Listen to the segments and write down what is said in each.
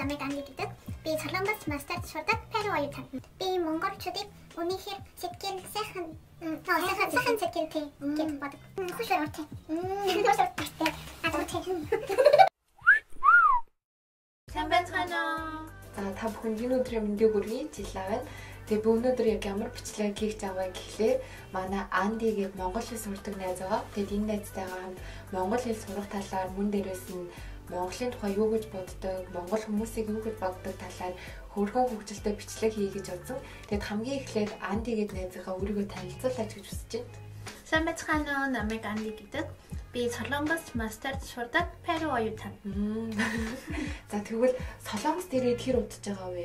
намайг Анли гэдэг. Би Солонгос мастер шурдаг Перу оюутан. Би монголчуудыг үнэхээр сэтгэл сайхан сэтгэлтэй гэж бодог. Хөшөр урт. Хөшөр урт. Сайн байцгаана уу? За та бүхэнд энэ өдрийн мэндийг хүргэе. Жилаа байна. Тэгээ би өнөөдөр яг ямар бичлэг хийх гэж байгаа гэхлээр манай Анди гээд монгол хэл сурдаг найз байгаа. Тэгээд энэ найзтайгаа хамт монгол хэл сурах талаар мөн дээрээс нь Монголын тухай юу гэж боддог, монгол хүмүүсийг юу гэж боддог талаар хөргөн хөгжилтэй бичлэг хий гэж бодсон. Тэгээд хамгийн эхлээд Анди гээд найзгаа өөрийгөө танилцуулаач гэж хүсэж байна. Сайн байцгаана уу? Намайг Анди гэдэг. Би Солонгос мастер шурдаг Перу оюутан. За тэгвэл Солонгос дээрээ хэр удаж байгаа вэ?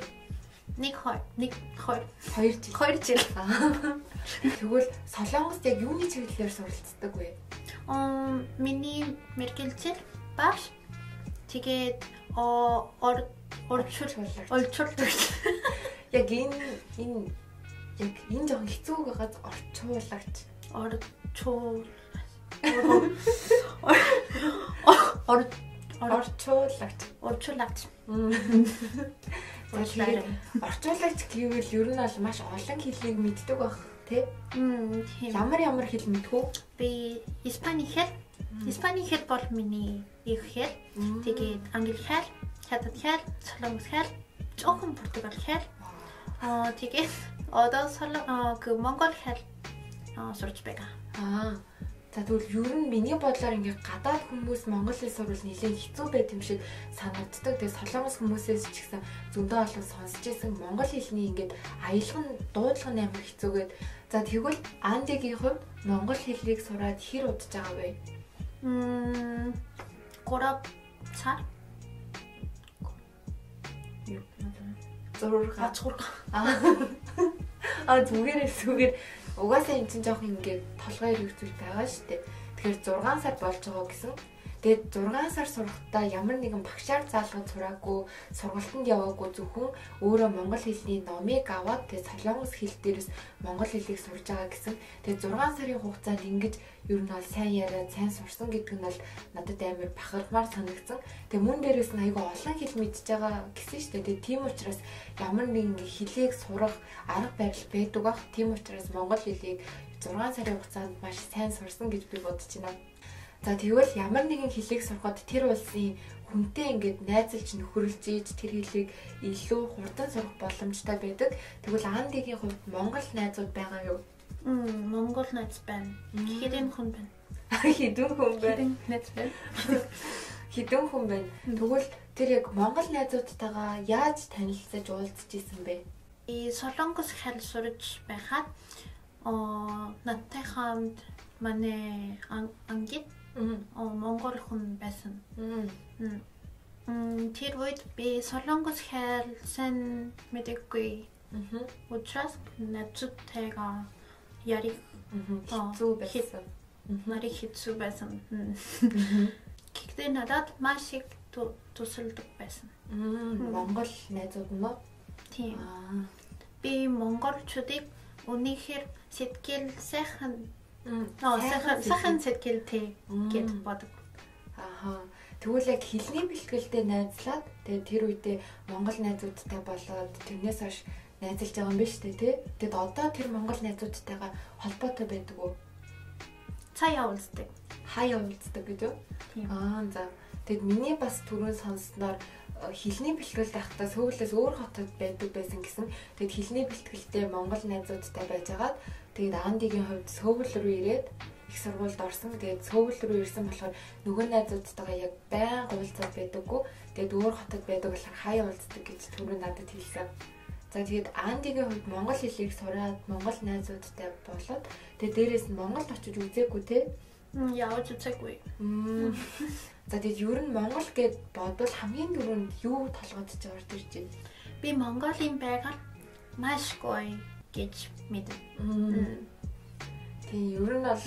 2 жил. Тэгвэл Солонгост яг юуны чиглэлээр суралцдаг вэ? Миний мэргэлжил багш. Тэгээд орчуулдаг. Яг энэ жоохон хэцүү байгаа орчуулагч. Орчуулагч. Орчуулагч гэвэл ер нь бол маш олон хэлийг мэддэг байх тий? Ямар хэл мэдэх үү? Би Испани хэл. Испани хэл бол миний их хэл. Тэгээд англи хэл, хятад хэл, солонгос хэл, жоохон португал хэл. Тэгээд одоо монгол хэл сурч байгаа. За тэгвэл ер нь миний бодлоор ингээ гадаад хүмүүс монгол хэл сурвал нэлээд хэцүү байт юм шиг санагддаг. Тэгээд солонгос хүмүүсээс ч гэсэн зөндөө олон сонсч ирсэн монгол хэлний ингээд аялах нь дуудлага нь амар хэцүүгээд. За тэгвэл Андигийн хувьд монгол хэлийг сураад хэр удаж байгаа вэ? 3 цаг. 6 угаасаа энэ чинь жоох ингээд толгой хэрэгцүүл байгаа шүү дээ. Тэгэхээр 6 сар болж байгаа гэсэн. Тэгээд 6 сар сурахдаа ямар нэгэн багшаар заалгаж сураагүй, сургалтанд яваагүй зөвхөн өөрөө монгол хэлний номыг аваад тэгээд солонгос хэл дээрээс монгол хэлийг сурж байгаа гэсэн. Тэгээд 6 сарын хугацаанд ингэж ер нь бол сайн яриад, сайн сурсан гэдэг нь бол надад амар бахархмаар санагдсан. Тэгээд мөн дээрээс нь айгүй олон хэл мэдж байгаа гэсэн шүү дээ. Тэгээд тийм учраас ямар нэгэн хэлийг сурах арга барил байдаг бах. Тийм учраас монгол хэлийг 6 сарын хугацаанд маш сайн сурсан гэж би бодож байна. За тэгвэл ямар нэгэн хэлийг сурахад тэр улсын хүнтэй ингээд найзалж нөхөрлж ийж тэр хэлийг илүү хурдан сурах боломжтой байдаг. Тэгвэл Андигийн хувьд монгол найзууд байгаа юу? Монгол найз байна. Хэдэн хүн байна? Хэдэн хүн байна? Найз байна. Хэдэн хүн байна? Тэгвэл тэр яг монгол найзуудтайгаа яаж танилцаж уулзж исэн бэ? Солонгос хэл сурж байхад надтай хамт манай ангид монгол хүн байсан. Тэр үед би солонгос хэл сайн мэдээгүй. Учраас найзуудтайгаа ярих хэцүү байсан. Нарийн хэцүү байсан. Гэхдээ надад маш их тусалдаг байсан. Монгол найзууд нь уу? Тийм. Би монголчуудыг үнэхээр сэтгэл сайхан сэтгэлтэй гэж бодог. Тэгвэл яг хэлний бэлтгэлтэй найзлаад тэгээд тэр үедээ монгол найзуудтай болоод тэрнээс хойш найзалж байгаа юм биш үү тий? Тэгэд одоо тэр монгол найзуудтайгаа холбоотой байдаг уу? Хаяа уулздаг гэж үү? За. Тэгэд миний бас түрүүн сонссноор хэлний бэлтгэл байхдаа сөүлээс өөр хотод байдаг байсан гэсэн. Тэгэд хэлний бэлтгэлтэй монгол найзуудтай байжгаад тэгээд Андигийн хувьд Сөүл рүү ирээд их сургуульд орсон. Тэгээд Сөүл рүү ирсэн болохоор нөгөө найзуудтайгаа яг байнга уулзаад байдаггүй. Тэгээд өөр хотод байдаг болохоор хаяа уулздаг гэж түрүү надад хэлсэн. За тэгээд Андигийн хувьд монгол хэлийг сураад монгол найзуудтай болоод тэгээд дээрээс нь Монголд очиж үзээгүй те? Явж үзээгүй. За тэгээд ер нь Монгол гэд бодвол хамгийн түрүүнд юу толгойд орж ирж байна? Би Монголын байгаль маш гоё гэж мэдэн. Тийм ер нь бол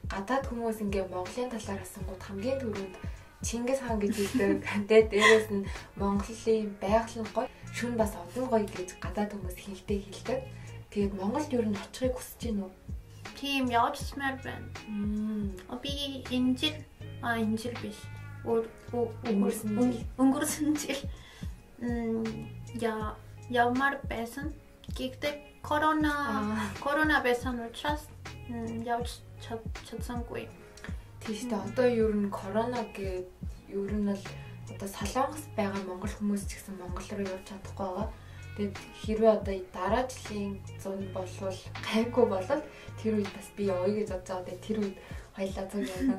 гадаад хүмүүс ингээ Монголын талаар асуугууд хамгийн түрүүнд Чингис хаан гэж хэлдэг. Тэгээд дээрээс нь Монголын байгаль нь гоё, шүн бас олон гоё гэж гадаад хүмүүс хэлдэг. Тэгээд Монголд ер нь очихыг хүсэж байна уу? Тийм явж смаар байна. Би энэ жил биш. Өнгөрсөн жил Явмаар байсан. Гэхдээ корона байсан учраас явж чадсангүй. Тийш дээ. Одоо ер нь корона гэдэг ер нь бол одоо Солонгос байгаа монгол хүмүүс ч гэсэн Монгол руу явж чадахгүй байгаа. Тэгээд хэрвээ одоо дараа жилийн 100 болвол гайгүй болол тэр үед бас би явъя гэж бодож байгаа. Тэгээд тэр үед хоёлаа зүг явна.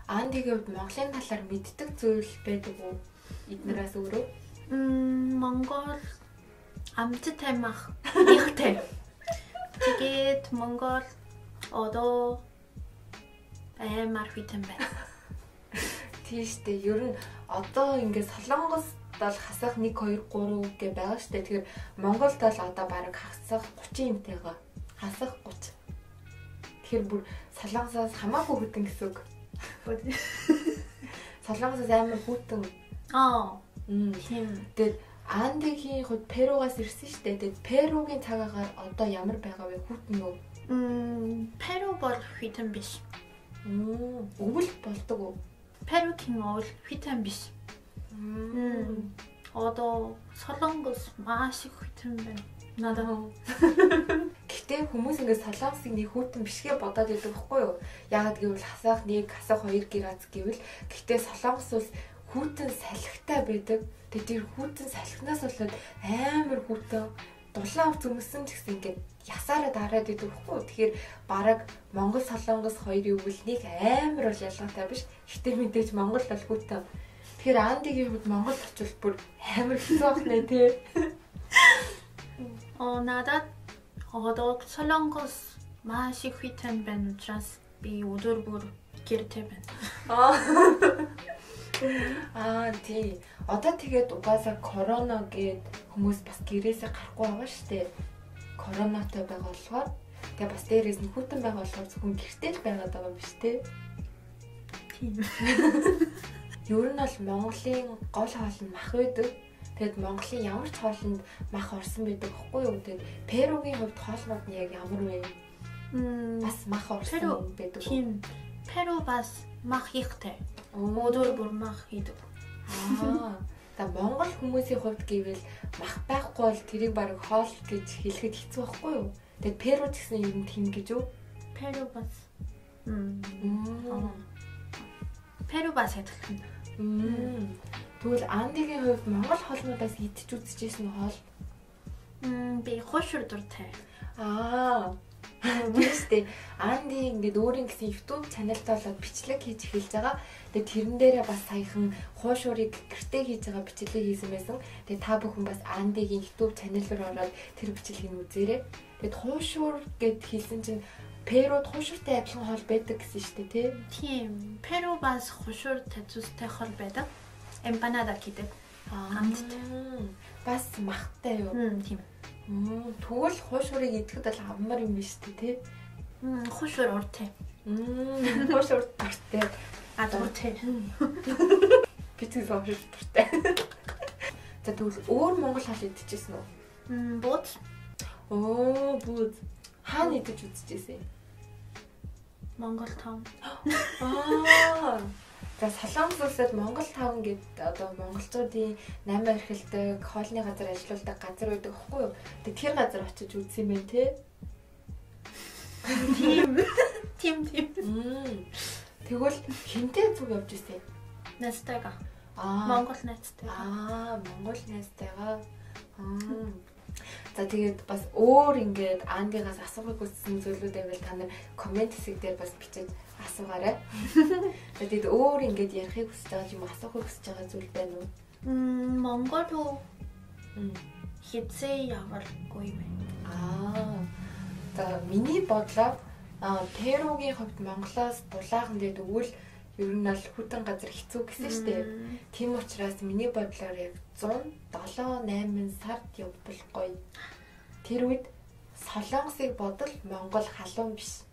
Андигийн хувьд Монголын талаар мэддэг зүйл байдаг уу? Эднээс өөрөө? Монгол амттай мах ихтэй. Тэгээд Монгол одоо амар хитэн байна. Тийш дээ. Ер нь одоо ингээд Солонгост бол хасах 1 2 3 гэ байгаа штэ. Тэгэхээр Монголд бол одоо бараг хасах 30 юмтэйгаа. Хасах 30. Тэгэхээр бүр Солонгосоос хамаагүй хүтэн гэсэн үг. Солонгосоос амар хүтэн. Тийм. Тэгээд Андигийн хувьд Перугаас ирсэн штэ. Тэгээд Перугийн цагаагаар одоо ямар байгаа вэ? Хүтэн үү? Перу бол хитэн биш. Өвөл болдог уу? Перугийн өвөл хитэн биш. Одоо Солонгос маш их хитэн байна. Надад. Гэтэ хүмүүс ингээд Солонгосыг нэг хүтэн бишгээ бодоод байдаг байхгүй юу? Яагаад гэвэл хасах 1, хасах 2 градус гэвэл гэтэ Солонгос улс хүтэн салхитай байдаг. Тэгээд тэр хүтэн салхинаас болоод амар хүтэн дулаан зүмсэн ч гэсэн ингээд ясаараа дараад идэв байхгүй. Тэгэхээр бараг Монгол Солонгос хоёрын өвөлнийг амар бол ялгаатай биш. Гэтэ мэдээж Монгол бол хүтэн. Тэгэхээр Андигийн хувьд Монгол очвол бүр амар хэцүү байх нэ тий. Надад одоо Солонгос маш их хитэн байна учраас би өдөр бүр гэртээ байна. Тий. Одоо тэгээд угаасаа корона гээд хүмүүс бас гэрээсээ гарахгүй байгаа штэ. Коронатай байгаа болохоор тэгээ бас дээрээс нь хүтэн байгаа болохоор зөвхөн гэртээ л байгаад байгаа биш тий. Тийм. Ер нь бол Монголын гол хоол нь мах байдаг. Тэгэд Монголын ямар ч хоолнд мах орсон байдаг байхгүй юу? Тэгээд Перугийн хувьд хоолнууд нь яг ямар вэ? Бас мах орсон байдаг. Тийм. Перу бас мах ихтэй. Өдөр бүр мах идэв. За Монгол хүмүүсийн хувьд гэвэл мах байхгүй бол тэрийг баг хоол гэж хэлэхэд хэцүү байхгүй юу? Тэгээд Перу ч гэсэн юм тийм гэж үү? Перу бас. Перу бас адилхан. Тэгвэл Андигийн хувьд Монгол хоолнуудаас идэж үзчихсэн хоол? Би хошир дуртай. Тиймээ Анди ингээд өөрийн гэсэн YouTube чаналд болоод бичлэг хийж эхэлж байгаа. Тэгээд тэрэн дээрээ бас саяхан хуушуурыг гэртээ хийж байгаа бичлэг хийсэн байсан. Тэгээд та бүхэн бас Андигийн YouTube чанал руу ороод тэр бичлэгийг үзээрэй. Тэгээд хуушуур гэд хэлсэн чинь Перуд хуушууртай адилхан хоол байдаг гэсэн шүү дээ, тий? Тийм. Перу бас хушуур татустай хоол байдаг. Эмпанада гэдэг. Бас махтай юу? Тийм. Тэгвэл хуушуурыг идэхэд бол амар юм биш үү, тий? Хушуур уртай. Хуушур уртай. Уртай. Битгий хуушур уртай. За тэгвэл өөр монгол хоол идчихсэн үү? Бууз. Бууз. Хаана идэж үзчихсэн? Монгол таун. За Солонгос улсад Монгол таун гэдэг одоо монголчуудын 8 архилдаг хоолны газар ажиллаулдаг газар байдаг байхгүй юу? Тэгээд тэр газар очиж үзсэн юм байна те. Тийм. Тэгвэл хинтээ зүг явж ирсэн? Найзтайгаа. Монгол найзтайгаа. Монгол найзтайгаа. За тэгээд бас өөр ингээд Андигаас асуухыг хүссэн зүйлүүд байвал та нар комент хэсэг дээр бас бичиж асуугаарай. Тэгээд өөр ингээд ярихыг хүсэж байгаа юм асуухыг хүсэж байгаа зүйл байна уу? Монгол руу хизээ яваргүй байна. За миний бодлоор Перугийн хувьд Монголоос дулаахан дээр өгвөл ер нь бол хүтэн газар хэцүү гэсэн шүү дээ. Тийм учраас миний бодлоор яг 107-8 сард явбал гоё. Тэр үед Солонгосыг бодол Монгол халуун биш.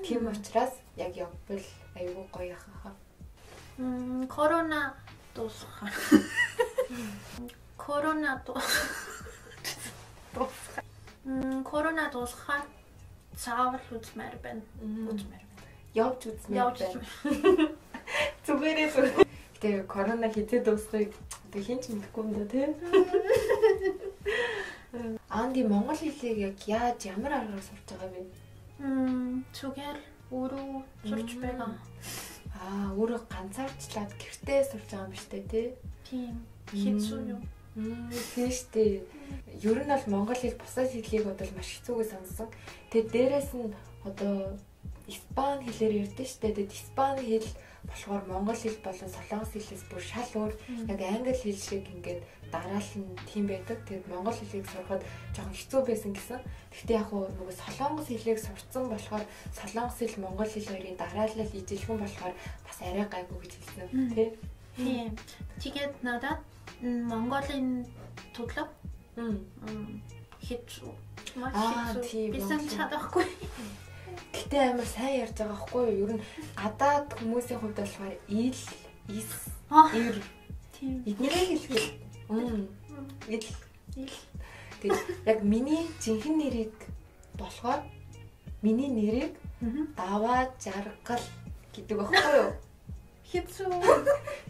Тийм учраас яг явбал аюу гоё хаа. Корона дуусах. Корона дуусах. Заавал үзмээр байна. Явж үзмээр байна. Зүгээрээ зүг. Тэгээ корона хизээ дуусахыг тэг хин ч мэдэхгүй юм да тий. Анди монгол хэлийг яг яаж ямар аргаар сурч байгаа вэ? Зүгээр өөрөө сурч байгаа. Өөрөө ганцаарчлаад гэртээ сурч байгаа юм биш үү тий? Тийм. Хэцүү юу? Тийм шүү дээ. Ер нь бол монгол хэл бусад хэлийг бодвол маш хэцүүгээ сонссон. Тэгээд дээрэс нь одоо испани хэлээр ярьдэн шүү дээ. Тэгээд испани хэл болохоор монгол хэл болон солонгос хэлээс бүр шал өөр. Яг англи хэл шиг ингээд дараал нь тийм байдаг. Тэгээд монгол хэлийг сурахад жоохон хэцүү байсан гэсэн. Гэхдээ яг нөгөө солонгос хэлийг сурцсан болохоор солонгос хэл монгол хэл хоёрын дараалал ижилхэн болохоор бас арай гайгүй гэж хэлсэн тий. Тийм. Тэгээд надад Монголын төдлөг хэцүү. Маш хэцүү. Бисэн чадахгүй. Гэтэ амар сайн ярьж байгаа байхгүй юу? Ер нь гадаад хүмүүсийн хувьд болохоор ил, ис, ир тийм. Эднэрийг хэлэх. Ил. Тэгээд яг миний жинхэнэ нэрийг болохоор миний нэрийг даваа жаргал гэдэг байхгүй юу? Хэцүү.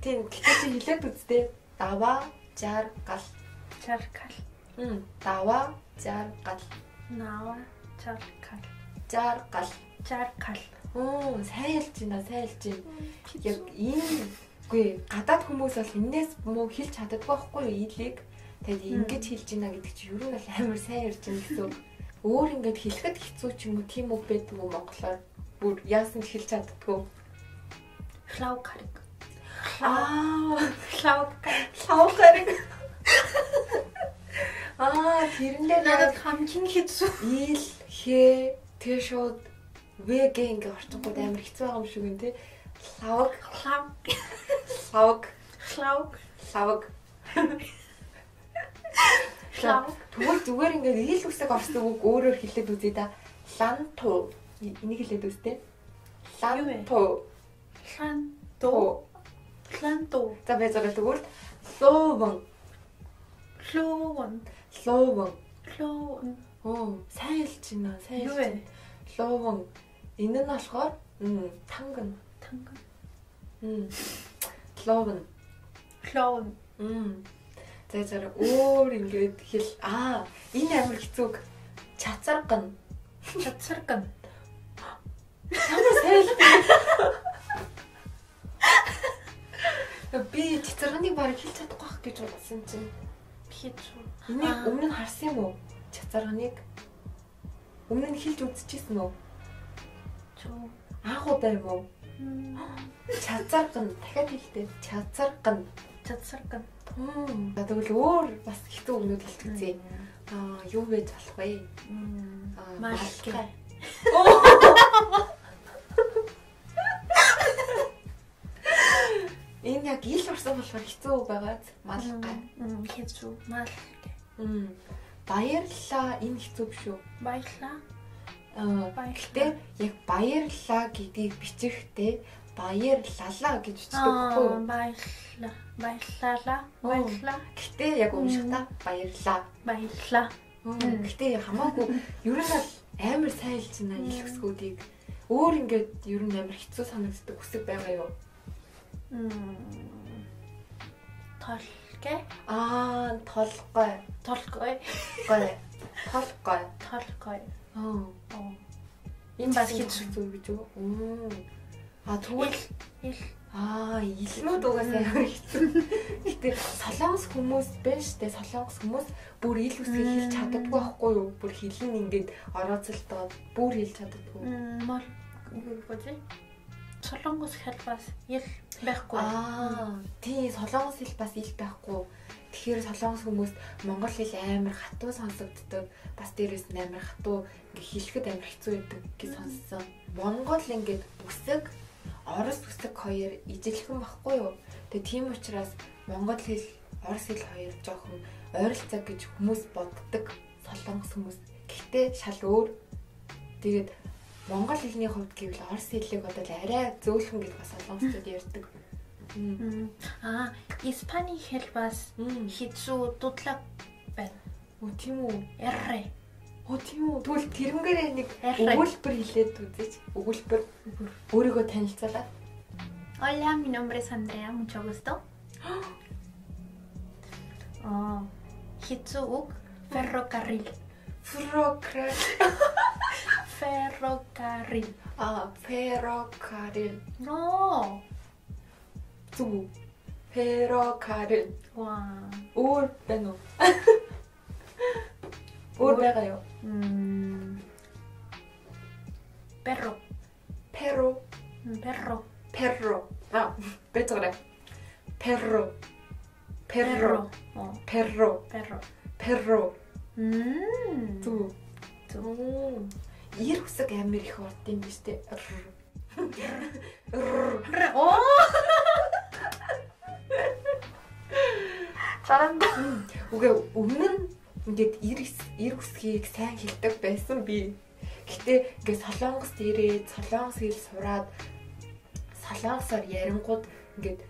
Тийм. Гэтэ чи хэлээд үзтээ. Даваа жаргал. Жаргал. Даваа жаргал. Наваа жаргал. Жаргал. Жаргал. Сайн хэлж байна, сайн хэлж байна. Яг үгүй гадаад хүмүүс бол энэс муу хэлж чаддаггүй байхгүй юу илийг. Тэгээд ингэж хэлж байна гэдэг чи ер нь бол амар сайн ярьж байна гэсэн. Өөр ингэж хэлэхэд хэцүү ч юм уу тийм үг байдаг уу монголоор. Бүр яасан ч хэлж чаддаггүй. Хлаугарыг. Хлаугарыг. Тэрэндээ надад хамгийн хэцүү. Ил, хээ, тэгээ шууд вэг ингээ орчингууд амар хэцүү байгаа юм шиг юм тий. Тэгвэл зүгээр ингээ ил үсэг орсон үг өөрөөр хэлээд үзье да. Ланту. Энийг хэлээд үзтээ. Ланту. За би зөв тэгвэл ловон. Сайн хэлж байна. Сайн хэлж байна. Ловон. Энэ нь болохоор танган. Ловон. За өөр ингээд хэл энэ амар хэцүүг чацарган. Ямар сайн л би чацарганыг барыг хэлж чадахгүй байх гэж бодсон чинь хэцүү. Энийг өмнө нь харсан юм уу? Чацарганыг өмнө нь хэлж үзчихсэн үү? Анх удаа юм уу? Чацарган дахиад хэлдэ. Чацарган. Тэгвэл өөр бас хэцүү өгнүүд хэлж үзье. Юу байж болох вэ? Малгай. Энэ яг ил орсон болохоор хэцүү байгаа. Малгай. Хэцүү. Малгай. Баярлалаа энэ хэцүү биш үү? Баярлалаа. Гэхдээ яг баярлалаа гэдгийг бичихтэй баярлалаа гэж бичдэг байхгүй юу? Баярлалаа. Гэхдээ яг уншихтаа баярлалаа. Гэхдээ хамаагүй ер нь амар сайн хэлж байна ил үсгүүдийг. Өөр ингээд ер нь амар хэцүү санагддаг үсэг байгаа юу? Толгой. Толгой. Энэ бас хэцүү гэж үү? Тэгвэл илнүүд угаасаа ямар хэцүү. Гэтэ солонгос хүмүүс байна штэ. Солонгос хүмүүс бүр ил үсгийг хэлж чаддаггүй байхгүй юу? Бүр хэлэн ингээд орооцолдоод бүр хэлж чаддаггүй. Солонгос хэл бас ил байхгүй. Тий, солонгос хэл бас ил байхгүй. Тэгэхээр солонгос хүмүүс монгол хэл амар хатуу сонсогддог. Бас дээрээс нь амар хатуу ингээ хэлэхэд амар хэцүү байдаг гэж сонссон. Монгол ингээд үсэг, орос үсэг хоёр ижилхэн байхгүй юу? Тэгээ тийм учраас монгол хэл, орос хэл хоёр жоохон ойролцоо гэж хүмүүс боддог. Солонгос хүмүүс. Гэхдээ шал өөр. Тэгээд монгол хэлний хувьд гэвэл орос хэлийг бодвол арай зөөлхөн гэж бас солонгосчууд ярьдаг. Испани хэл бас хэцүү дудлаг байна. Тийм үү? Эррэ. Тийм үү? Тэгвэл тэрнгээрээ нэг өгүүлбэр хэлээд үзээч. Өгүүлбэр өөрийгөө танилцуулаад. Hola, mi nombre es Andrea, mucho gusto. Hitsuuk, ferrocarril. Ferrocarril. 페러카릴. No. 두. 페러카릴. 와. 올 빼노. 올 빼가요. Perro. 페로. Perro. 페로. 아, 뺐죠 그래. 페로. 페로. 페로. Perro. 페로. 두. 두. 이 үсэг амар их орд юм биш үү? 잘한다. Үгүй өмнө нь ингээд ир үсгийг сайн хэлдэг байсан би. Гэтэ ингээд солонгост ирээд солонгос хэл сураад солонгосоор ярингууд ингээд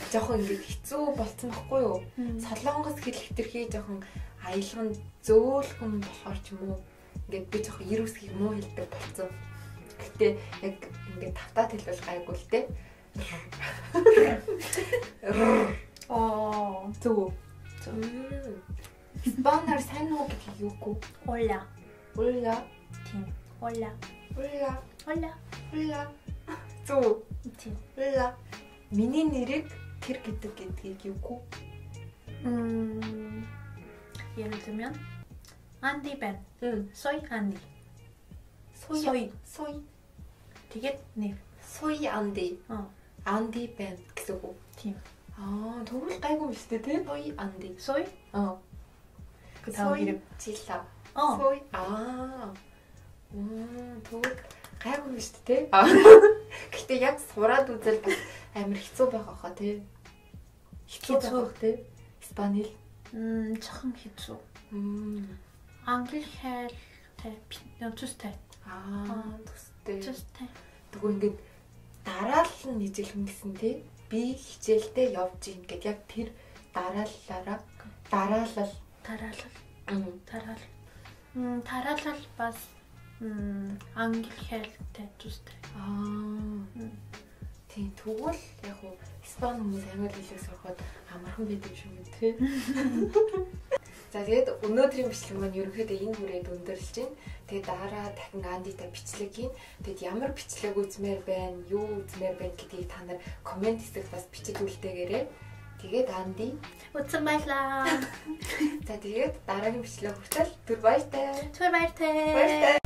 жоохон ингээд хэцүү болцсон байхгүй юу? Солонгос хэл хэтэрхий жоохон аялган зөөлхөн болохоор ч юм уу ингээд би жоохон ир үсгийг муу хэлдэг болцсон. Гэтэ яг ингээд тавтаад хэлбэл гайгүй л дээ. Зүг. Испанаар сайн уу гэдгийг юугүй. Hola. Hola. Тийм. Hola. Hola. Hola. Hola. Зүг. Тийм. Hola. Миний нэрийг тэр гэдгийг юугүй. 예를 들면 Andy Ben. Soy Andy. 소이. 되게 네. 소이 안디. 안디 벤 гэсэн үг. Тийм. тэгвэл гайгүй юм шүү дээ, тий? Soy 안디. Soy? 그 다음 Soy 이름. 질라. Soy. тэгвэл гайгүй юм шүү дээ, тий? Гэтэ яг сураад үзэл бас амар хэцүү байгаа хаа, тий? Хэцүү байх, тий? Испанил. 조금 хэцүү. Англи хэлтэй төстэй. төстэй. Тэгвэл ингээд дараалал нь нийцэлхэн гэсэн тий? Би хичээлдээ явж ийн гэд яг тэр дарааллаараа дараалал бас англи хэлтэй төстэй. Тийм тэгвэл яг уу испани хүмүүс англи хэлийг сурахад амархан байдаг шүү дээ тий. За тэгээд өнөөдрийн бичлэг маань ерөнхийдөө энэ хүрээд өндөрлж байна. Тэгээд дараа дахин Андитай бичлэг хийн. Тэгээд ямар бичлэг үзмээр байна, юу үзмээр байна гэдгийг та нар комент хэсэгт бас бичиж үлдээгээрэй. Тэгээд Анди 웃음 байлаа. За тэгээд дараагийн бичлэг хүртэл түр баяртай. Түр баяртай.